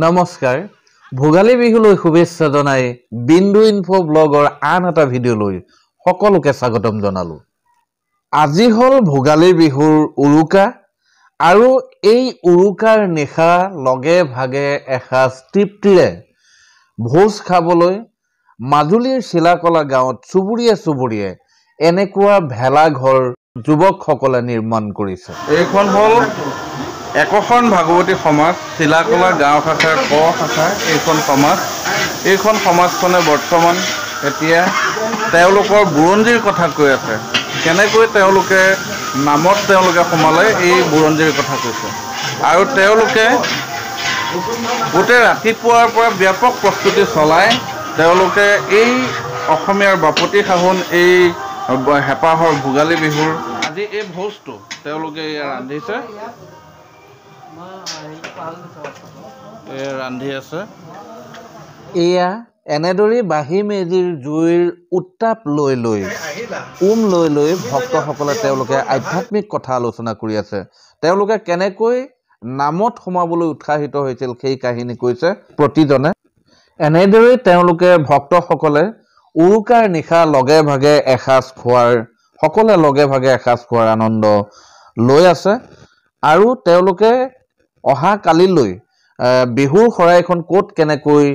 নমস্কাৰ ভোগালী বিহুলৈ শুভেচ্ছা জনাই বিন্দু ইনফো ব্লগৰ আন এটা ভিডিঅ'লৈ সকলোকে স্বাগতম জনালো। আজি হল ভোগালী বিহুৰ উৰুকা আৰু এই উৰুকাৰ নিশা লগে ভাগে এসাজ তৃপ্তিৰে ভোজ খাবলৈ মাজুলীৰ শিলাকলা গাঁৱত চুবুৰীয়ে এনেকুৱা ভেলাঘৰ যুৱকসকলে নিৰ্মাণ কৰিছে। এইখন হল একোখন ভাগৱতী সমাজ শিলাকলা গাঁও শাখাৰ ক শাখা এইখন সমাজখনে বৰ্তমান এতিয়া তেওঁলোকৰ বুৰঞ্জীৰ কথা কৈ আছে। কেনেকৈ তেওঁলোকে নামত সোমালে এই বুৰঞ্জীৰ কথা কৈছে আৰু তেওঁলোকে গোটেই ৰাতিপুৱাৰ পৰা ব্যাপক প্ৰস্তুতি চলাই তেওঁলোকে এই অসমীয়াৰ বাপতি সাহোন এই হেঁপাহৰ ভোগালী বিহুৰ আজি এই ভোজটো তেওঁলোকে ৰান্ধিছে। ৰান্ধি আছে এয়া এনেদৰে বাঁহী মেজিৰ জুইৰ উত্তাপ লৈ লৈ ভক্তসকলে তেওঁলোকে আধ্যাত্মিক কথা আলোচনা কৰি আছে। তেওঁলোকে কেনেকৈ নামত সোমাবলৈ উৎসাহিত হৈছিল সেই কাহিনী কৈছে প্ৰতিজনে। এনেদৰে তেওঁলোকে ভক্তসকলে উৰুকাৰ নিশা লগে ভাগে এসাজ খোৱাৰ আনন্দ লৈ আছে আৰু তেওঁলোকে অহা কালিলৈ বিহুৰ শৰাইখন ক'ত কেনেকৈ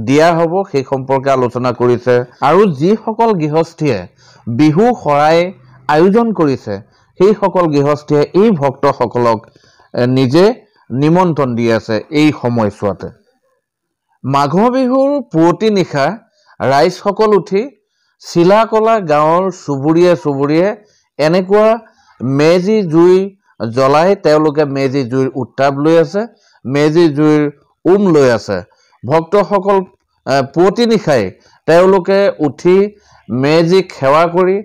দিয়া হ'ব সেই সম্পৰ্কে আলোচনা কৰিছে আৰু যিসকল গৃহস্থীয়ে বিহু শৰাই আয়োজন কৰিছে সেই সকল গৃহস্থীয়ে এই ভক্তসকলক নিজে নিমন্ত্ৰণ দি আছে। এই সময়ছোৱাতে মাঘ বিহুৰ পুৱতি নিশা ৰাইজসকল উঠি শিলাকলা গাঁৱৰ চুবুৰীয়ে এনেকুৱা মেজি জুই জ্বলাই তেওঁলোকে মেজি জুইৰ উত্তাপ লৈ আছে, মেজি জুইৰ লৈ আছে। ভক্তসকল পুৱতি নিশাই তেওঁলোকে উঠি মেজিক সেৱা কৰি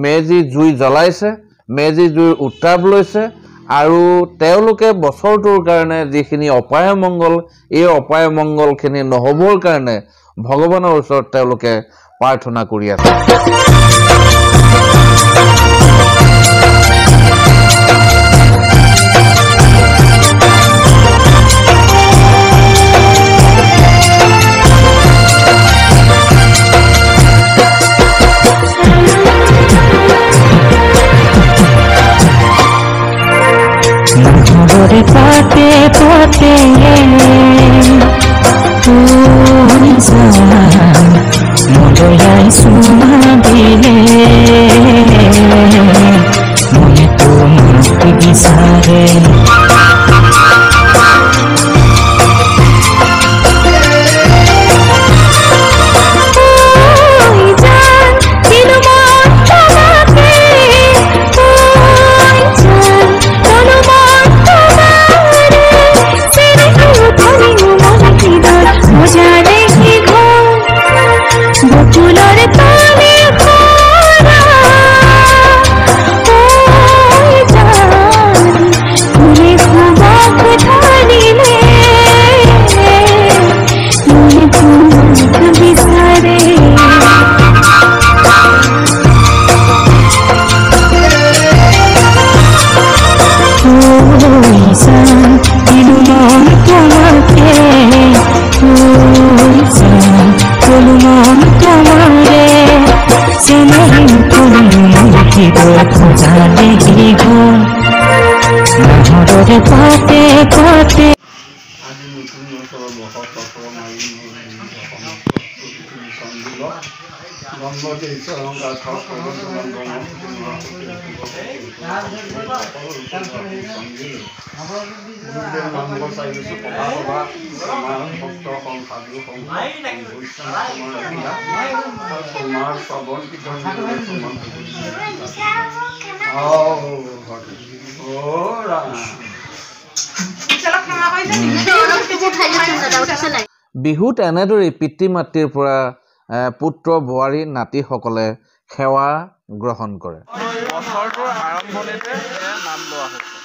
মেজি জুই জ্বলাইছে, মেজি জুইৰ উত্তাপ লৈছে আৰু তেওঁলোকে বছৰটোৰ কাৰণে যিখিনি অপায় মংগল এই অপায় মংগলখিনি নহ'বৰ কাৰণে ভগৱানৰ ওচৰত তেওঁলোকে প্ৰাৰ্থনা কৰি আছে। পাতে মদয়াই চুমা দিলে মনে তোমাক বিচাৰে বিহুত এনেদৰে পিতৃ মাতৃৰ পৰা পুত্ৰ বোৱাৰী নাতিসকলে সেৱা গ্ৰহণ কৰে। বছৰটোৰ আৰম্ভণিতে নাম লোৱা হৈছে।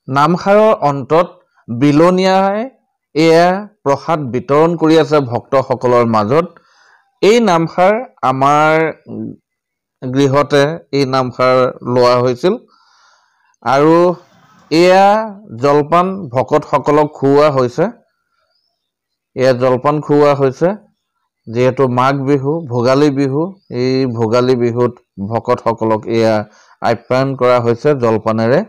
নামখাৰৰ অন্তত বিলনীয়াই এয়া প্ৰসাদ বিতৰণ কৰি আছে ভক্তসকলৰ মাজত। এই নামখাৰ আমাৰ গৃহতে এই নামখাৰ লোৱা হৈছিল আৰু এয়া জলপান ভকতসকলক খুওৱা হৈছে। এয়া জলপান খুওৱা হৈছে যিহেতু মাঘ বিহু ভোগালী বিহু, এই ভোগালী বিহুত ভকতসকলক এয়া আপ্যায়ন কৰা হৈছে জলপানেৰে।